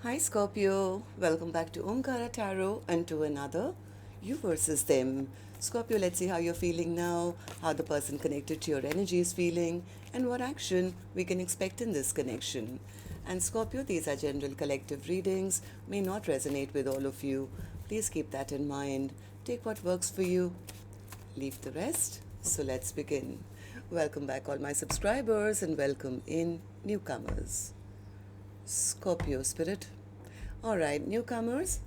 Hi Scorpio, welcome back to Omkaratarot and to another You versus Them. Scorpio, let's see how you're feeling now, how the person connected to your energy is feeling, and what action we can expect in this connection. And Scorpio, these are general collective readings, may not resonate with all of you. Please keep that in mind. Take what works for you, leave the rest. So let's begin. Welcome back, all my subscribers, and welcome in newcomers. Scorpio spirit. Alright, newcomers,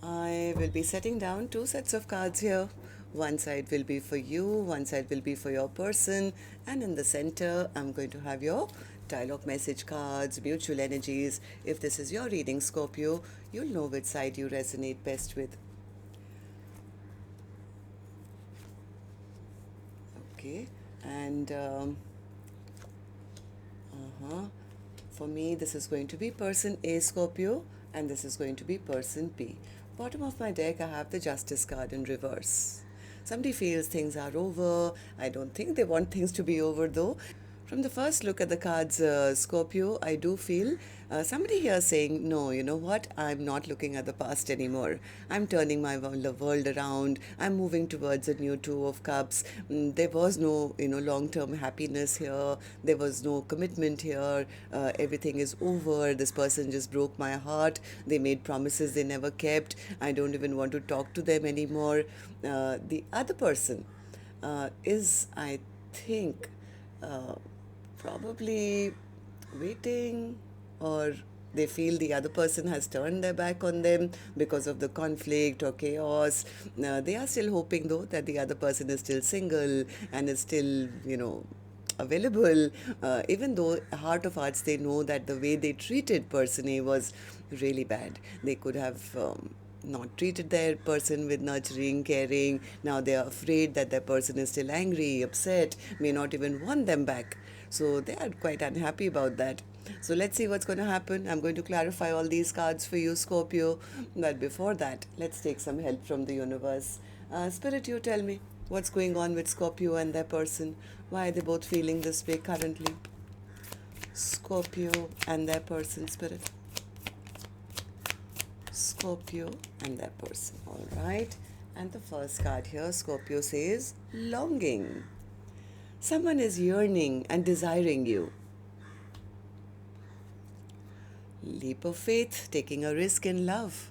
I will be setting down two sets of cards here. One side will be for you, one side will be for your person, and in the center, I'm going to have your dialogue message cards, mutual energies. If this is your reading, Scorpio, you'll know which side you resonate best with. Okay, and for me, this is going to be person A, Scorpio, and this is going to be person B. Bottom of my deck, I have the Justice card in reverse. Somebody feels things are over. I don't think they want things to be over though. From the first look at the cards, Scorpio, I do feel somebody here saying, no, you know what, I'm not looking at the past anymore. I'm turning my world around. I'm moving towards a new Two of Cups. There was no, long-term happiness here. There was no commitment here. Everything is over. This person just broke my heart. They made promises they never kept. I don't even want to talk to them anymore. The other person is, I think, uh, probably waiting, or they feel the other person has turned their back on them because of the conflict or chaos. They are still hoping though that the other person is still single and is still, available, even though heart of hearts they know that the way they treated person A was really bad. They could have not treated their person with nurturing, caring. Now they are afraid that their person is still angry, upset, may not even want them back. So they are quite unhappy about that. So let's see what's going to happen. I'm going to clarify all these cards for you, Scorpio. But before that, let's take some help from the universe. Spirit, you tell me what's going on with Scorpio and their person. Why are they both feeling this way currently? Scorpio and their person, Spirit. Scorpio and their person. All right. And the first card here, Scorpio says, longing. Someone is yearning and desiring you. Leap of faith, taking a risk in love.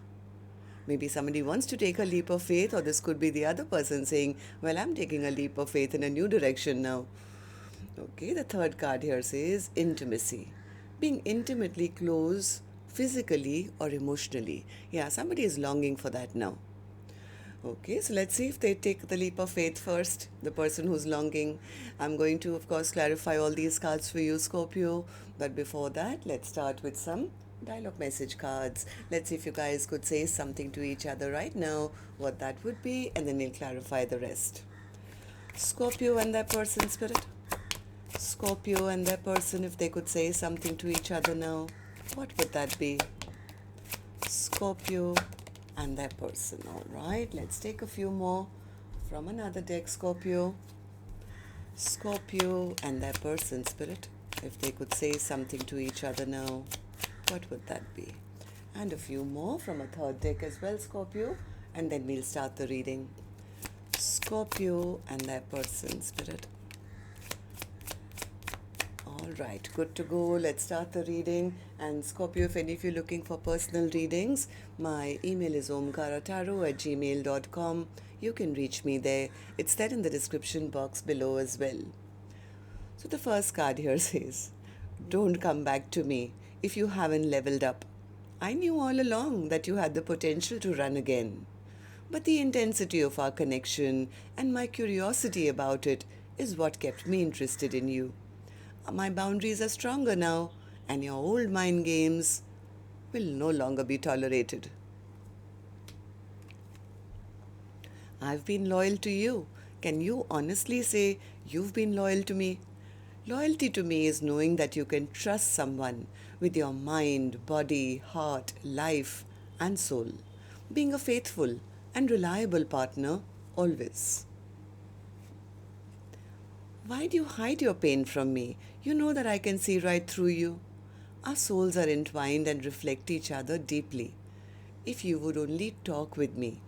Maybe somebody wants to take a leap of faith, or this could be the other person saying, well, I'm taking a leap of faith in a new direction now. Okay, the third card here says intimacy. Being intimately close, physically or emotionally. Yeah, somebody is longing for that now. Okay, so let's see if they take the leap of faith first, the person who's longing. I'm going to, of course, clarify all these cards for you, Scorpio. But before that, let's start with some dialogue message cards. Let's see if you guys could say something to each other right now, what that would be, and then we'll clarify the rest. Scorpio and their person, Spirit. Scorpio and their person, if they could say something to each other now, what would that be? Scorpio and their person. All right, let's take a few more from another deck, Scorpio. Scorpio and their person, Spirit, if they could say something to each other now, what would that be? And a few more from a third deck as well, Scorpio, and then we'll start the reading. Scorpio and their person, Spirit. All right, good to go. Let's start the reading. And Scorpio, if any of you are looking for personal readings, my email is omkaratarot@gmail.com. You can reach me there. It's there in the description box below as well. So the first card here says, don't come back to me if you haven't leveled up. I knew all along that you had the potential to run again. But the intensity of our connection and my curiosity about it is what kept me interested in you. My boundaries are stronger now, and your old mind games will no longer be tolerated. I've been loyal to you. Can you honestly say you've been loyal to me? Loyalty to me is knowing that you can trust someone with your mind, body, heart, life, and soul. Being a faithful and reliable partner always. Why do you hide your pain from me? You know that I can see right through you. Our souls are entwined and reflect each other deeply. If you would only talk with me,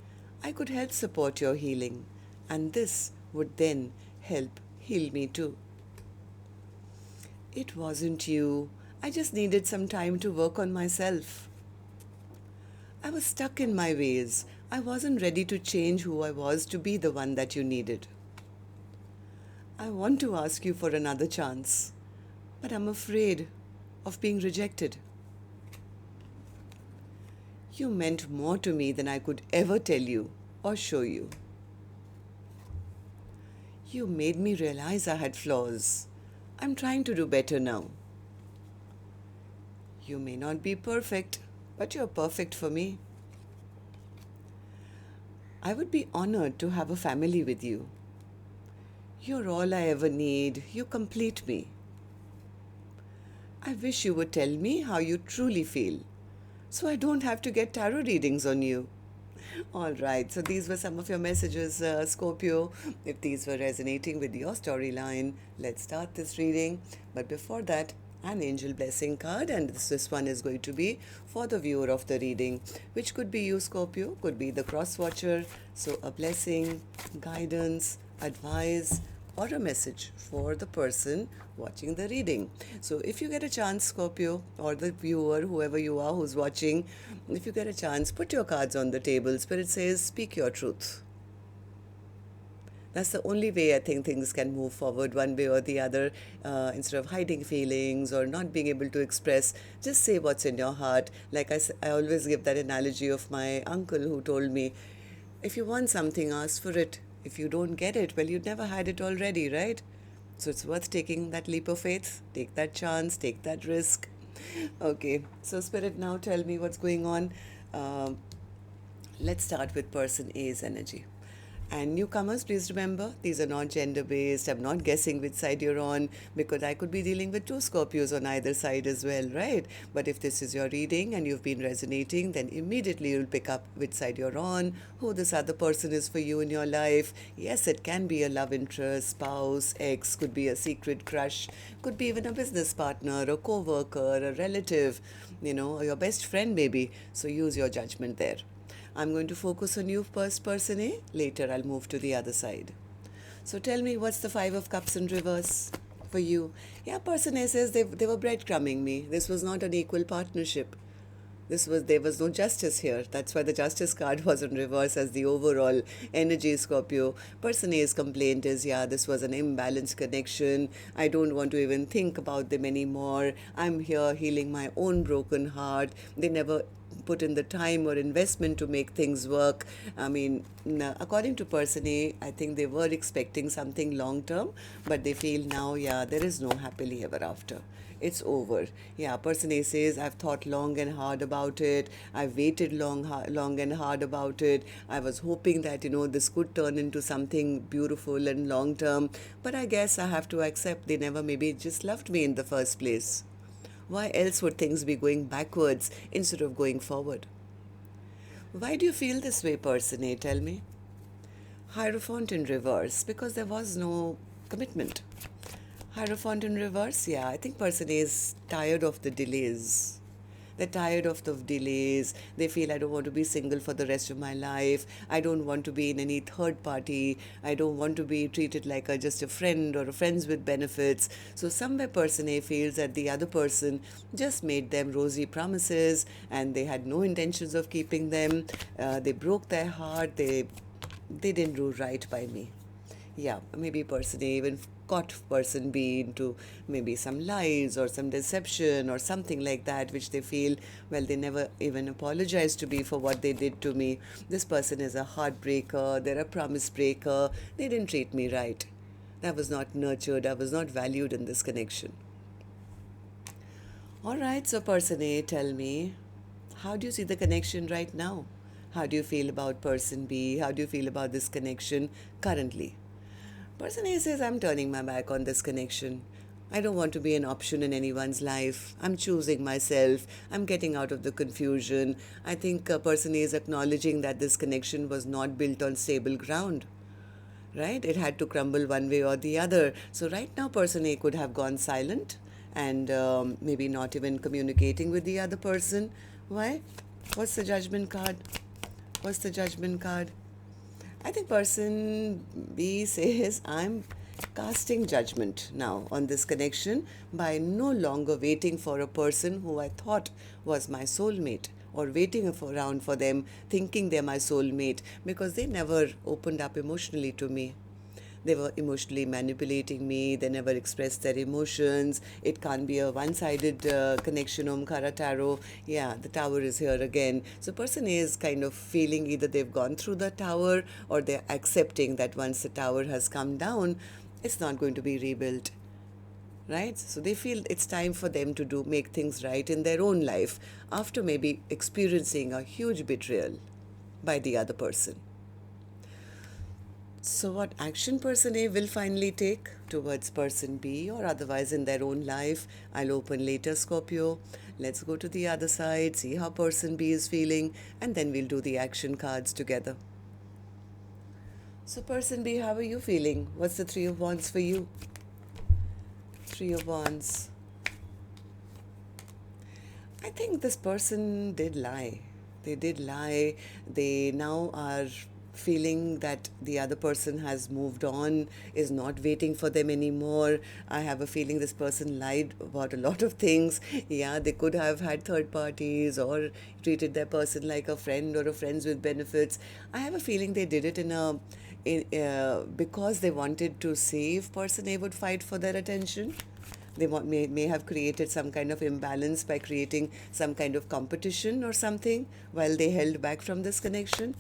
I could help support your healing, and this would then help heal me too. It wasn't you. I just needed some time to work on myself. I was stuck in my ways. I wasn't ready to change who I was to be the one that you needed. I want to ask you for another chance, but I'm afraid of being rejected. You meant more to me than I could ever tell you or show you. You made me realize I had flaws. I'm trying to do better now. You may not be perfect, but you're perfect for me. I would be honored to have a family with you. You're all I ever need. You complete me. I wish you would tell me how you truly feel, so I don't have to get tarot readings on you. All right, so these were some of your messages, Scorpio. If these were resonating with your storyline, let's start this reading. But before that, an angel blessing card, and this one is going to be for the viewer of the reading, which could be you, Scorpio, could be the cross watcher. So a blessing, guidance, advice, or a message for the person watching the reading. So if you get a chance, Scorpio, or the viewer, whoever you are who's watching, if you get a chance, put your cards on the table. Spirit says, speak your truth. That's the only way I think things can move forward one way or the other. Instead of hiding feelings or not being able to express, just say what's in your heart. Like I always give that analogy of my uncle who told me, if you want something, ask for it. If you don't get it, well, you never had it already, right? So it's worth taking that leap of faith. Take that chance, take that risk. Okay, so Spirit, now tell me what's going on. Let's start with person A's energy. And newcomers, please remember, these are not gender-based. I'm not guessing which side you're on, because I could be dealing with two Scorpios on either side as well, right? But if this is your reading and you've been resonating, then immediately you'll pick up which side you're on, who this other person is for you in your life. Yes, it can be a love interest, spouse, ex, could be a secret crush, could be even a business partner, a co-worker, a relative, or your best friend maybe. So use your judgment there. I'm going to focus on you first, person A. Later, I'll move to the other side. So tell me, what's the Five of Cups in reverse for you? Yeah, person A says they were breadcrumbing me. This was not an equal partnership. There was no justice here. That's why the justice card was in reverse as the overall energy, Scorpio. Person A's complaint is, yeah, this was an imbalanced connection. I don't want to even think about them anymore. I'm here healing my own broken heart. They never put in the time or investment to make things work. I mean, according to person A, I think they were expecting something long term, but they feel now, yeah, there is no happily ever after. It's over. Yeah, person A says, I've thought long and hard about it. I've waited long and hard about it. I was hoping that, this could turn into something beautiful and long term. But I guess I have to accept they never maybe just loved me in the first place. Why else would things be going backwards instead of going forward? Why do you feel this way, person A? Tell me. Hierophant in reverse, because there was no commitment. Hierophant in reverse, yeah, I think person A is tired of the delays. They're tired of the delays. They feel, I don't want to be single for the rest of my life. I don't want to be in any third party. I don't want to be treated like just a friend or a friends with benefits. So somewhere person A feels that the other person just made them rosy promises and they had no intentions of keeping them. They broke their heart. They didn't do right by me. Yeah, maybe person A even caught person B into maybe some lies or some deception or something like that, which they feel, well, they never even apologized to me for what they did to me. This person is a heartbreaker, they're a promise breaker, they didn't treat me right. I was not nurtured, I was not valued in this connection. All right, so person A, tell me, how do you see the connection right now? How do you feel about person B? How do you feel about this connection currently? Person A says, I'm turning my back on this connection. I don't want to be an option in anyone's life. I'm choosing myself. I'm getting out of the confusion. I think person A is acknowledging that this connection was not built on stable ground. Right? It had to crumble one way or the other. So right now, person A could have gone silent and maybe not even communicating with the other person. Why? What's the judgment card? What's the judgment card? I think person B says, I'm casting judgment now on this connection by no longer waiting for a person who I thought was my soulmate, or waiting around for them thinking they're my soulmate, because they never opened up emotionally to me. They were emotionally manipulating me. They never expressed their emotions. It can't be a one-sided connection. Omkaratarot. Yeah, the tower is here again. So person A is kind of feeling either they've gone through the tower, or they're accepting that once the tower has come down, it's not going to be rebuilt. Right? So they feel it's time for them to make things right in their own life after maybe experiencing a huge betrayal by the other person. So what action person A will finally take towards person B, or otherwise in their own life, I'll open later, Scorpio. Let's go to the other side, see how person B is feeling, and then we'll do the action cards together. So person B, how are you feeling? What's the Three of Wands for you? Three of Wands. I think this person did lie. They did lie. They now are feeling that the other person has moved on, is not waiting for them anymore. I have a feeling this person lied about a lot of things. Yeah, they could have had third parties or treated their person like a friend or a friends with benefits. I have a feeling they did it because they wanted to save person A would fight for their attention. They may have created some kind of imbalance by creating some kind of competition or something while they held back from this connection.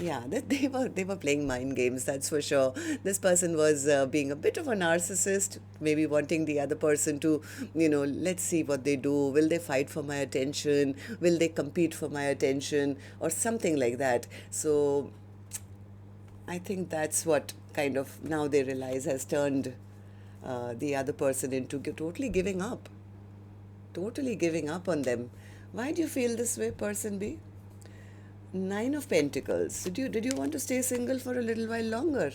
Yeah, they were playing mind games, that's for sure. This person was being a bit of a narcissist, maybe wanting the other person to, let's see what they do. Will they fight for my attention? Will they compete for my attention? Or something like that. So I think that's what kind of now they realize has turned the other person into totally giving up. Totally giving up on them. Why do you feel this way, person B? Nine of Pentacles. Did you want to stay single for a little while longer?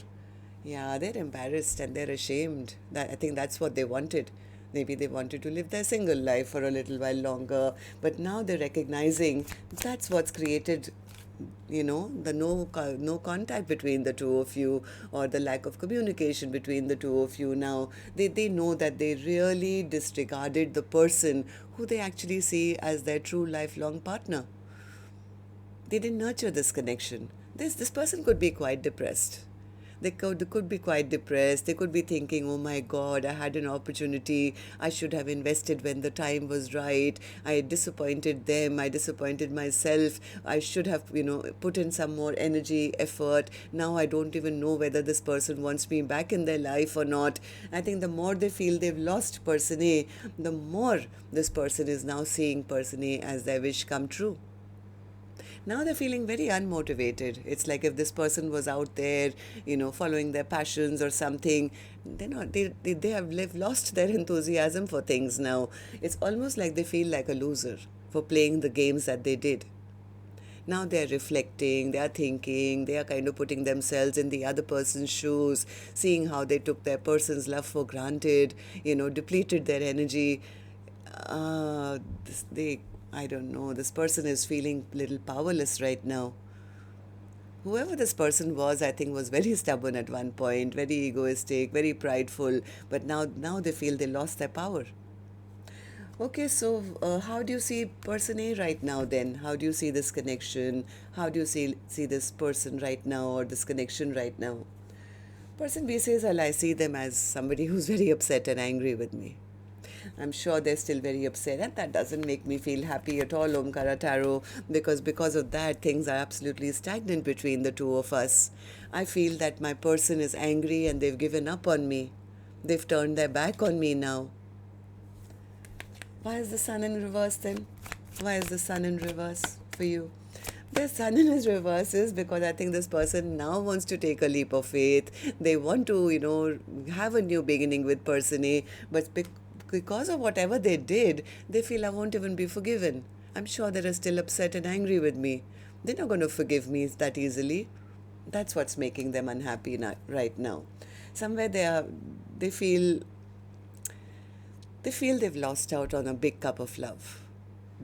Yeah, they're embarrassed and they're ashamed. I think that's what they wanted. Maybe they wanted to live their single life for a little while longer, but now they're recognizing that's what's created, the no contact between the two of you, or the lack of communication between the two of you. Now they know that they really disregarded the person who they actually see as their true lifelong partner. They didn't nurture this connection. This person could be quite depressed. They could be quite depressed. They could be thinking, oh my God, I had an opportunity. I should have invested when the time was right. I disappointed them. I disappointed myself. I should have, put in some more energy, effort. Now I don't even know whether this person wants me back in their life or not. I think the more they feel they've lost person A, the more this person is now seeing person A as their wish come true. Now they're feeling very unmotivated. It's like if this person was out there, following their passions or something, they're not, they have lost their enthusiasm for things now. It's almost like they feel like a loser for playing the games that they did. Now they're reflecting, they're thinking, they are kind of putting themselves in the other person's shoes, seeing how they took their person's love for granted, depleted their energy. I don't know, this person is feeling a little powerless right now. Whoever this person was, I think, was very stubborn at one point, very egoistic, very prideful, but now they feel they lost their power. Okay, so how do you see person A right now then? How do you see this connection? How do you see this person right now, or this connection right now? Person B says, well, I see them as somebody who's very upset and angry with me. I'm sure they're still very upset, and that doesn't make me feel happy at all, Omkaratarot, because of that, things are absolutely stagnant between the two of us. I feel that my person is angry and they've given up on me. They've turned their back on me now. Why is the sun in reverse then? Why is the sun in reverse for you? The sun in his reverse is because I think this person now wants to take a leap of faith. They want to, have a new beginning with person A, but because of whatever they did, they feel I won't even be forgiven. I'm sure they're still upset and angry with me. They're not going to forgive me that easily. That's what's making them unhappy right now. Somewhere they feel They feel they've lost out on a big cup of love.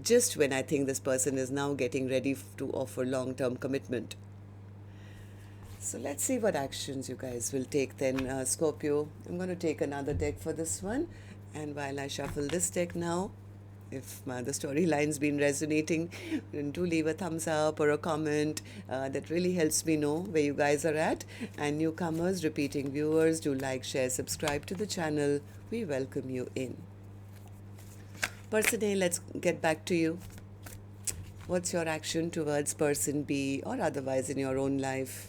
Just when I think this person is now getting ready to offer long-term commitment. So let's see what actions you guys will take then, Scorpio. I'm going to take another deck for this one. And while I shuffle this deck now, if the storyline's been resonating, do leave a thumbs up or a comment. That really helps me know where you guys are at. And newcomers, repeating viewers, do like, share, subscribe to the channel. We welcome you in. Person A, let's get back to you. What's your action towards person B or otherwise in your own life?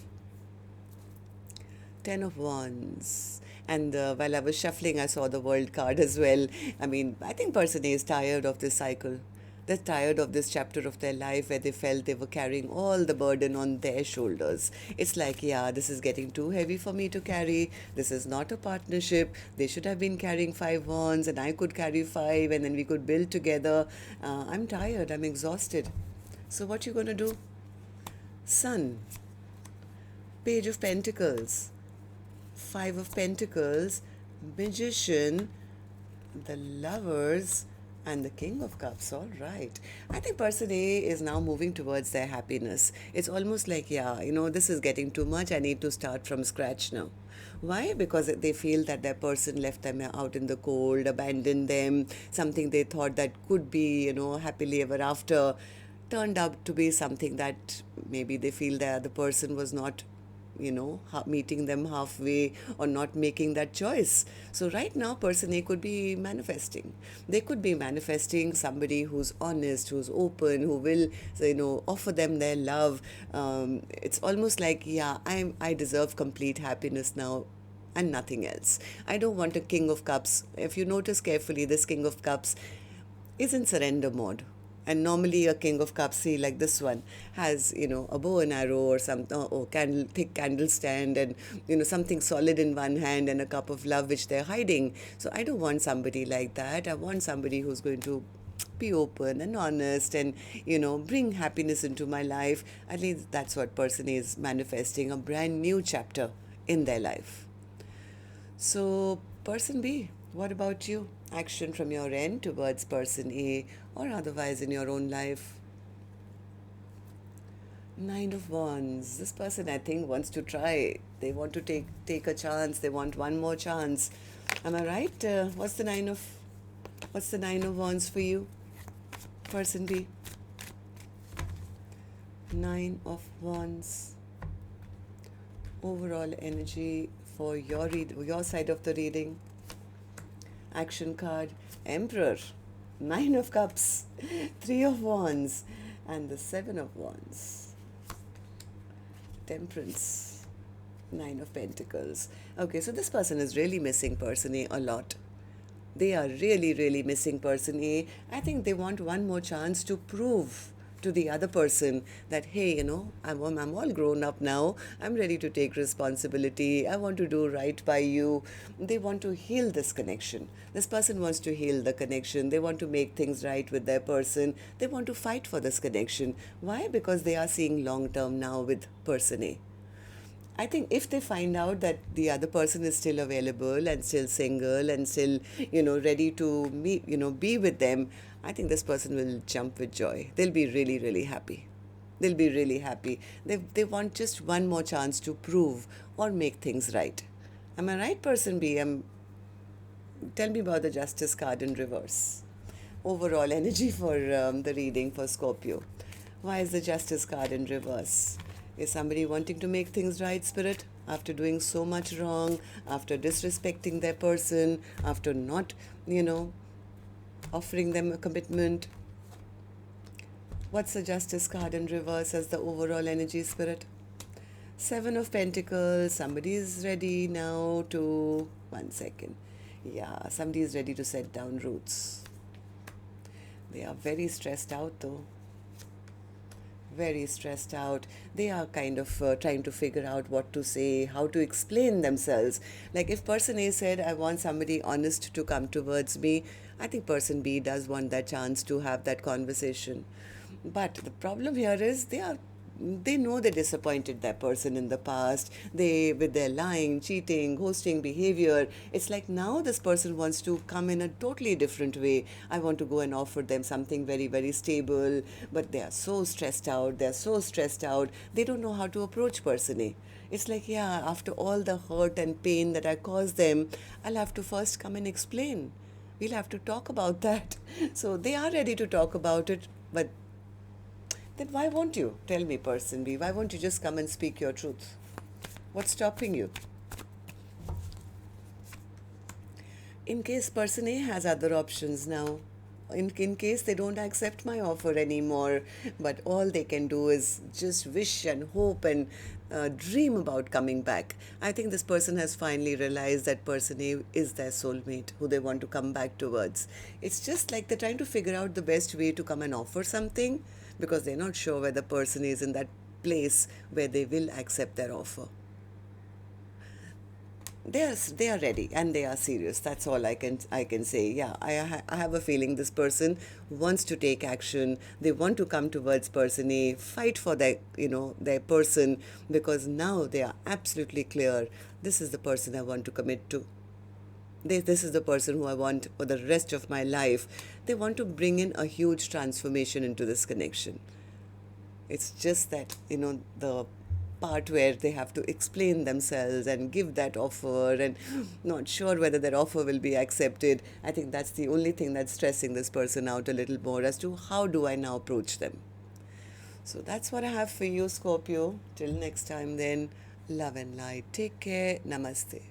10 of Wands. And while I was shuffling, I saw the World card as well. I mean, I think person A is tired of this cycle. They're tired of this chapter of their life where they felt they were carrying all the burden on their shoulders. It's like, yeah, this is getting too heavy for me to carry. This is not a partnership. They should have been carrying 5 wands and I could carry 5 and then we could build together. I'm tired. I'm exhausted. So what you going to do? Sun. Page of Pentacles. 5 of Pentacles, Magician, the Lovers, and the King of Cups. All right. I think person A is now moving towards their happiness. It's almost like, yeah, this is getting too much. I need to start from scratch now. Why? Because they feel that their person left them out in the cold, abandoned them, something they thought that could be, happily ever after, turned out to be something that maybe they feel that the person was not meeting them halfway or not making that choice. So right now, person A could be manifesting. They could be manifesting somebody who's honest, who's open, who will, offer them their love. It's almost like, yeah, I deserve complete happiness now and nothing else. I don't want a King of Cups. If you notice carefully, this King of Cups is in surrender mode. And normally a King of Cups, see, like this one, has, a bow and arrow or something, or thick candle stand and, something solid in one hand and a cup of love which they're hiding. So I don't want somebody like that. I want somebody who's going to be open and honest and, bring happiness into my life. At least that's what person is manifesting, a brand new chapter in their life. So person B, what about you? Action from your end towards person A or otherwise in your own life. 9 of Wands. This person, I think, wants to try. They want to take a chance. They want one more chance. Am I right? What's the 9 of Wands for you, person B? 9 of Wands. Overall energy for your side of the reading. Action card, Emperor, 9 of Cups, 3 of Wands, and the 7 of Wands. Temperance, 9 of Pentacles. Okay, so this person is really missing person A a lot. They are really, really missing person A. I think they want one more chance to prove to the other person that, hey, I'm all grown up now. I'm ready to take responsibility. I want to do right by you. They want to heal this connection. This person wants to heal the connection. They want to make things right with their person. They want to fight for this connection. Why? Because they are seeing long term now with person A. I think if they find out that the other person is still available and still single and still, ready to meet, be with them, I think this person will jump with joy. They'll be really, really happy. They'll be really happy. They want just one more chance to prove or make things right. Am I right, person B? Tell me about the Justice card in reverse. Overall energy for the reading for Scorpio. Why is the Justice card in reverse? Is somebody wanting to make things right, Spirit? After doing so much wrong, after disrespecting their person, after not, offering them a commitment. What's the Justice card in reverse as the overall energy, Spirit? 7 of Pentacles. Somebody is ready now to... One second. Yeah, somebody is ready to set down roots. They are very stressed out though. Very stressed out. They are kind of trying to figure out what to say, how to explain themselves. Like if person A said, I want somebody honest to come towards me, I think person B does want that chance to have that conversation. But the problem here is they are they know they disappointed that person in the past. They, with their lying, cheating, ghosting behavior, it's like now this person wants to come in a totally different way. I want to go and offer them something very, very stable, but they are so stressed out. They're so stressed out. They don't know how to approach person A. It's like, yeah, after all the hurt and pain that I caused them, I'll have to first come and explain. We'll have to talk about that. So they are ready to talk about it, but then why won't you? Tell me, person B, why won't you just come and speak your truth? What's stopping you? In case person A has other options now, in case they don't accept my offer anymore, but all they can do is just wish and hope and dream about coming back. I think this person has finally realized that person A is their soulmate who they want to come back towards. It's just like they're trying to figure out the best way to come and offer something because they're not sure whether person is in that place where they will accept their offer. They are ready and they are serious. That's all I can say. Yeah, I have a feeling this person wants to take action. They want to come towards person A, fight for their person, because now they are absolutely clear. This is the person I want to commit to. This is the person who I want for the rest of my life. They want to bring in a huge transformation into this connection. It's just that, the part where they have to explain themselves and give that offer and not sure whether their offer will be accepted. I think that's the only thing that's stressing this person out a little more as to how do I now approach them. So that's what I have for you, Scorpio. Till next time then, love and light. Take care. Namaste.